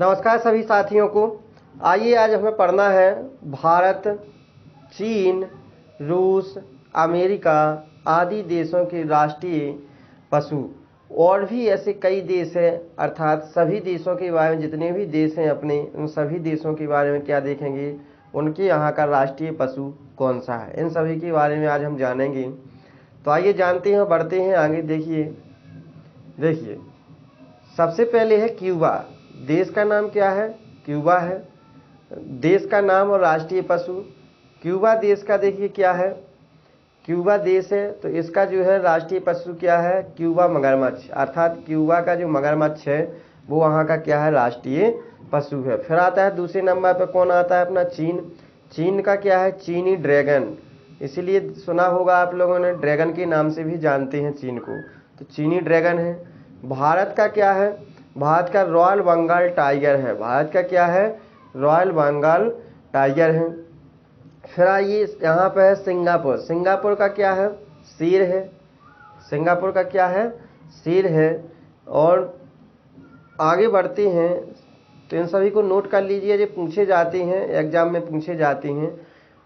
नमस्कार सभी साथियों को। आइए आज हमें पढ़ना है भारत, चीन, रूस, अमेरिका आदि देशों के राष्ट्रीय पशु। और भी ऐसे कई देश हैं, अर्थात सभी देशों के बारे में, जितने भी देश हैं अपने, उन सभी देशों के बारे में क्या देखेंगे, उनके यहाँ का राष्ट्रीय पशु कौन सा है, इन सभी के बारे में आज हम जानेंगे। तो आइए जानते हैं, बढ़ते हैं आगे। देखिए सबसे पहले है क्यूबा। देश का नाम क्या है? क्यूबा है देश का नाम। और राष्ट्रीय पशु क्यूबा देश का देखिए क्या है, क्यूबा देश है, तो इसका जो है राष्ट्रीय पशु क्या है? क्यूबा मगरमच्छ। अर्थात क्यूबा का जो मगरमच्छ है वो वहाँ का क्या है? राष्ट्रीय पशु है। फिर आता है दूसरे नंबर पर कौन आता है? अपना चीन। चीन का क्या है? चीनी ड्रैगन। इसीलिए सुना होगा आप लोगों ने, ड्रैगन के नाम से भी जानते हैं चीन को, तो चीनी ड्रैगन है। भारत का क्या है? भारत का रॉयल बंगाल टाइगर है। भारत का क्या है? रॉयल बंगाल टाइगर है। फिर आइए यहाँ पे है सिंगापुर। सिंगापुर का क्या है? शेर है। सिंगापुर का क्या है? शेर है। और आगे बढ़ते हैं, तो इन सभी को नोट कर लीजिए, जो पूछे जाते हैं एग्जाम में, पूछे जाते हैं।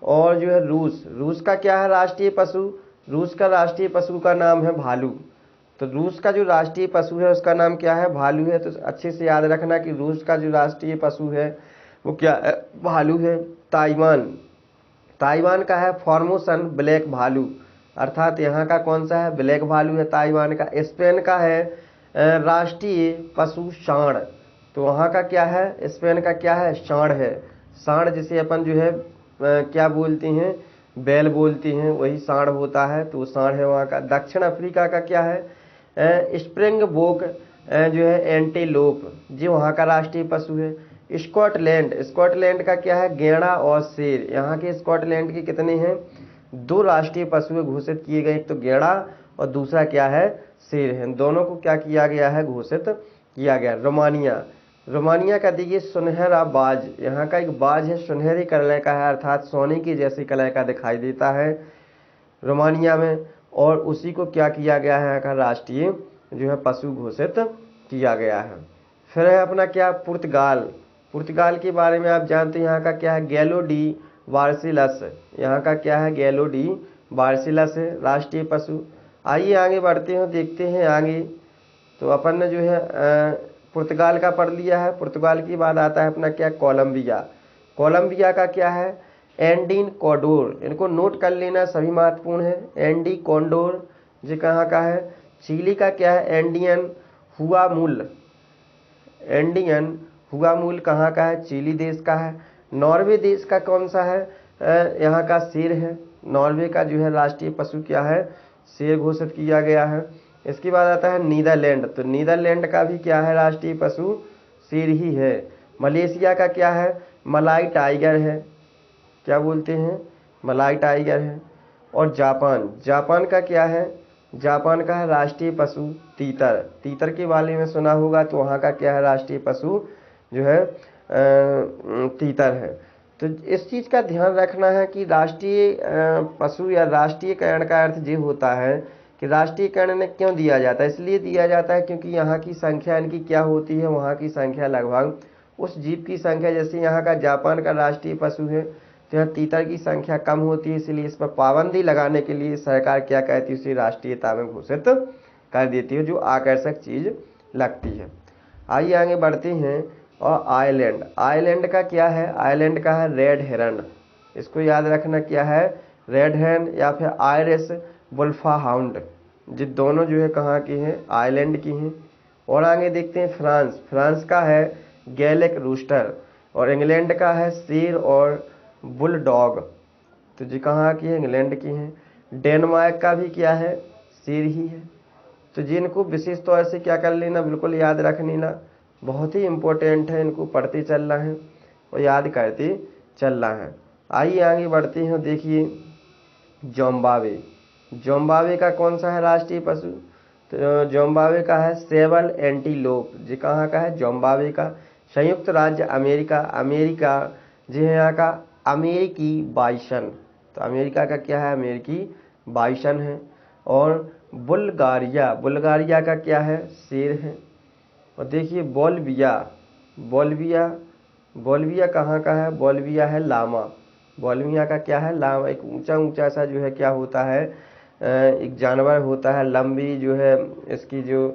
और जो है रूस। रूस का क्या है राष्ट्रीय पशु? रूस का राष्ट्रीय पशु का नाम है भालू। तो रूस का जो राष्ट्रीय पशु है उसका नाम क्या है? भालू है। तो अच्छे से याद रखना कि रूस का जो राष्ट्रीय पशु है वो क्या है? भालू है। ताइवान। ताइवान का है फॉर्मोसन ब्लैक भालू। अर्थात यहाँ का कौन सा है? ब्लैक भालू है ताइवान का। स्पेन का है राष्ट्रीय पशु सांड। तो वहाँ का क्या है? स्पेन का क्या है? सांड है। सांड जिसे अपन जो है क्या बोलते हैं? बैल बोलते हैं, वही सांड होता है, तो सांड है वहाँ का। दक्षिण अफ्रीका का क्या है? स्प्रिंग बोक जो है एंटीलोप, जो वहाँ का राष्ट्रीय पशु है। स्कॉटलैंड। स्कॉटलैंड का क्या है? गैंडा और शेर। यहाँ के स्कॉटलैंड के कितने हैं? 2 राष्ट्रीय पशु घोषित किए गए, एक तो गैंडा और दूसरा क्या है? शेर है। दोनों को क्या किया गया है? घोषित किया गया। रोमानिया। रोमानिया का देखिए सुनहरा बाज। यहाँ का एक बाज है, सुनहरी कलर का है, अर्थात सोने की जैसी कलर का दिखाई देता है रोमानिया में। और उसी को क्या किया गया है? यहाँ का राष्ट्रीय जो है पशु घोषित किया गया है। फिर है अपना क्या? पुर्तगाल। पुर्तगाल के बारे में आप जानते हैं, यहाँ का क्या है? गैलो डी बार्सिलस। यहाँ का क्या है? गैलो डी बार्सिलस है राष्ट्रीय पशु। आइए आगे बढ़ते हैं, देखते हैं आगे। तो अपन ने जो है पुर्तगाल का पढ़ लिया है। पुर्तगाल के बाद आता है अपना क्या? कोलंबिया। कोलंबिया का क्या है? एंडीन कोडोर। इनको नोट कर लेना, सभी महत्वपूर्ण है। एंडी कोंडोर जो कहाँ का है? चिली का क्या है? एंडियन हुआमुल। एंडियन हुआमुल कहाँ का है? चिली देश का है। नॉर्वे देश का कौन सा है? यहाँ का शेर है। नॉर्वे का जो है राष्ट्रीय पशु क्या है? शेर घोषित किया गया है। इसके बाद आता है नीदरलैंड। तो नीदरलैंड का भी क्या है? राष्ट्रीय पशु शेर ही है। मलेशिया का क्या है? मलाई टाइगर है। क्या बोलते हैं? मलाई टाइगर है। और जापान। जापान का क्या है? जापान का है राष्ट्रीय पशु तीतर। तीतर के बारे में सुना होगा, तो वहाँ का क्या है? राष्ट्रीय पशु जो है तीतर है। तो इस चीज़ का ध्यान रखना है कि राष्ट्रीय पशु या राष्ट्रीयकरण का अर्थ ये होता है कि राष्ट्रीयकरण ने क्यों दिया जाता है? इसलिए दिया जाता है क्योंकि यहाँ की संख्या इनकी क्या होती है? वहाँ की संख्या लगभग उस जीव की संख्या, जैसे यहाँ का जापान का राष्ट्रीय पशु है, तो यहाँ तीतर की संख्या कम होती है, इसलिए इस पर पाबंदी लगाने के लिए सरकार क्या कहती है? उसे राष्ट्रीयता में घोषित कर देती है, जो आकर्षक चीज़ लगती है। आइए आगे बढ़ते हैं। और आयरलैंड। आयरलैंड का क्या है? आयरलैंड का है रेड हेरन। इसको याद रखना क्या है? रेड हेरन या फिर आयरिश बुल्फा हाउंड। ये दोनों जो है कहाँ की हैं? आयरलैंड की हैं। और आगे देखते हैं फ्रांस। फ्रांस का है गैलिक रूस्टर। और इंग्लैंड का है शेर और बुलडॉग। तो जी कहाँ की है? इंग्लैंड की हैं। डेनमार्क का भी क्या है? शेर ही है। तो जी इनको विशेष तौर से क्या कर लेना, बिल्कुल याद रख लेना, बहुत ही इम्पोर्टेंट है, इनको पढ़ते चलना है और याद करते चलना है। आइए आगे बढ़ते हैं। देखिए जिम्बाब्वे। जिम्बाब्वे का कौन सा है राष्ट्रीय पशु? तो जिम्बाब्वे का है सेबल एंटीलोप। जी कहाँ का है? जिम्बाब्वे का। संयुक्त राज्य अमेरिका। अमेरिका जी है यहाँ का अमेरिकी बाइसन। तो अमेरिका का क्या है? अमेरिकी बाइसन है। और बुल्गारिया। बुल्गारिया का क्या है? शेर है। और देखिए बोल्विया। बोल्विया, बोल्विया कहाँ का है? बोल्विया है लामा। बोल्विया का क्या है? लामा। एक ऊंचा ऊंचा सा जो है क्या होता है, एक जानवर होता है, लंबी जो है इसकी जो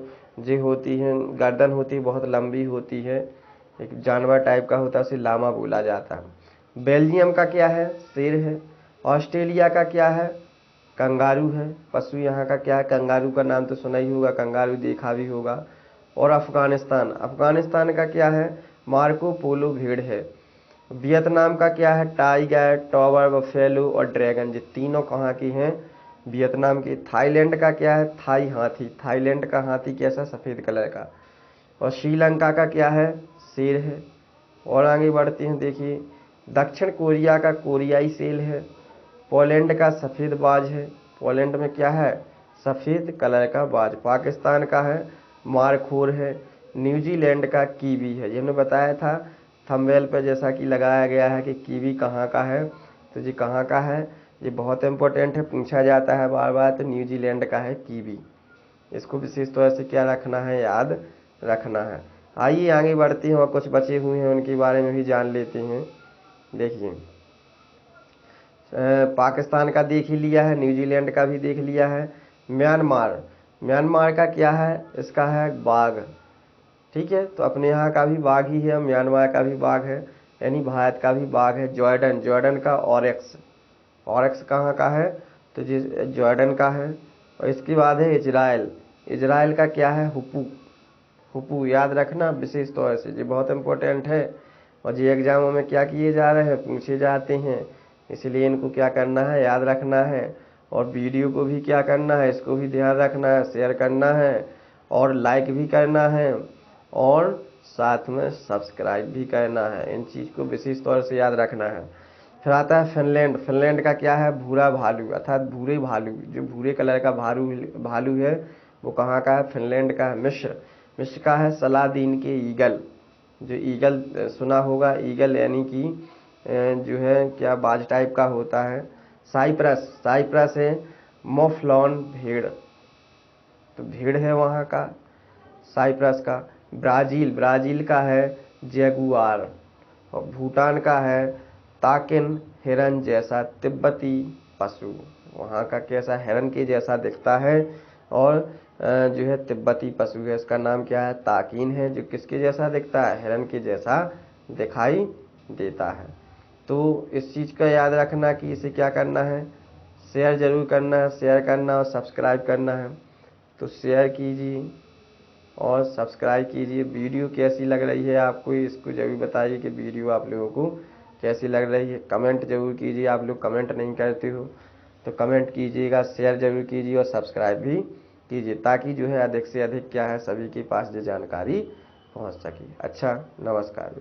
होती है गर्दन होती है, बहुत लंबी होती है, एक जानवर टाइप का होता है, उसे लामा बोला जाता है। बेल्जियम का क्या है? शेर है। ऑस्ट्रेलिया का क्या है? कंगारू है। पशु यहाँ का क्या है? कंगारू का नाम तो सुना ही होगा, कंगारू देखा भी होगा। और अफगानिस्तान, अफगानिस्तान का क्या है? मार्को पोलो भेड़ है। वियतनाम का क्या है? टाइगर, टॉवर, बफेलो और ड्रैगन। ये तीनों कहाँ की हैं? वियतनाम की। थाईलैंड का क्या है? थाई हाथी। थाईलैंड का हाथी कैसा? सफ़ेद कलर का। और श्रीलंका का क्या है? शेर है। और आगे बढ़ते हैं, देखिए दक्षिण कोरिया का कोरियाई सेल है। पोलैंड का सफ़ेद बाज है। पोलैंड में क्या है? सफ़ेद कलर का बाज। पाकिस्तान का है मारखोर है। न्यूजीलैंड का कीवी है। ये हमने बताया था थंबनेल पर, जैसा कि लगाया गया है कि कीवी कहाँ का है, तो ये कहाँ का है, ये बहुत इंपॉर्टेंट है, पूछा जाता है बार बार। तो न्यूजीलैंड का है कीवी। इसको विशेष तौर से क्या रखना है? याद रखना है। आइए आगे बढ़ते हैं और कुछ बचे हुए हैं उनके बारे में भी जान लेते हैं। देखिए पाकिस्तान का देख ही लिया है, न्यूजीलैंड का भी देख लिया है। म्यांमार, म्यांमार का क्या है? इसका है बाघ। ठीक है, तो अपने यहाँ का भी बाघ ही है, म्यांमार का भी बाघ है, यानी भारत का भी बाघ है। जॉर्डन, जॉर्डन का ऑरेक्स, ऑरेक्स कहाँ का है? तो जिस जॉर्डन का है। और इसके बाद है इजराइल, इजराइल का क्या है? हुपू, हुपू याद रखना विशेष तौर से, ये बहुत इंपॉर्टेंट है और ये एग्जामों में क्या किए जा रहे हैं, पूछे जाते हैं, इसलिए इनको क्या करना है? याद रखना है। और वीडियो को भी क्या करना है? इसको भी ध्यान रखना है, शेयर करना है और लाइक भी करना है और साथ में सब्सक्राइब भी करना है। इन चीज़ को विशेष तौर से याद रखना है। फिर आता है फिनलैंड, फिनलैंड का क्या है? भूरा भालू, अर्थात भूरे भालू, जो भूरे कलर का भालू है वो कहाँ का है? फिनलैंड का है। मिस्र, मिस्र का है सलादीन के ईगल, जो ईगल सुना होगा, ईगल यानी कि जो है क्या बाज टाइप का होता है। साइप्रस, साइप्रस है मोफ्लॉन भेड़, तो भेड़ है वहाँ का साइप्रस का। ब्राज़ील, ब्राज़ील का है जैगुआर। और भूटान का है ताकिन, हिरन जैसा तिब्बती पशु, वहाँ का कैसा? हिरन के जैसा दिखता है और जो है तिब्बती पशु है, इसका नाम क्या है? ताकिन है, जो किसके जैसा दिखता है? हिरन के जैसा दिखाई देता है। तो इस चीज़ का याद रखना कि इसे क्या करना है? शेयर जरूर करना है, शेयर करना और सब्सक्राइब करना है। तो शेयर कीजिए और सब्सक्राइब कीजिए। वीडियो कैसी लग रही है आपको, इसको जरूर बताइए कि वीडियो आप लोगों को कैसी लग रही है। कमेंट जरूर कीजिए, आप लोग कमेंट नहीं करते हो तो कमेंट कीजिएगा, शेयर जरूर कीजिए और सब्सक्राइब भी कीजिए, ताकि जो है अधिक से अधिक क्या है सभी के पास ये जानकारी पहुंच सके। अच्छा, नमस्कार।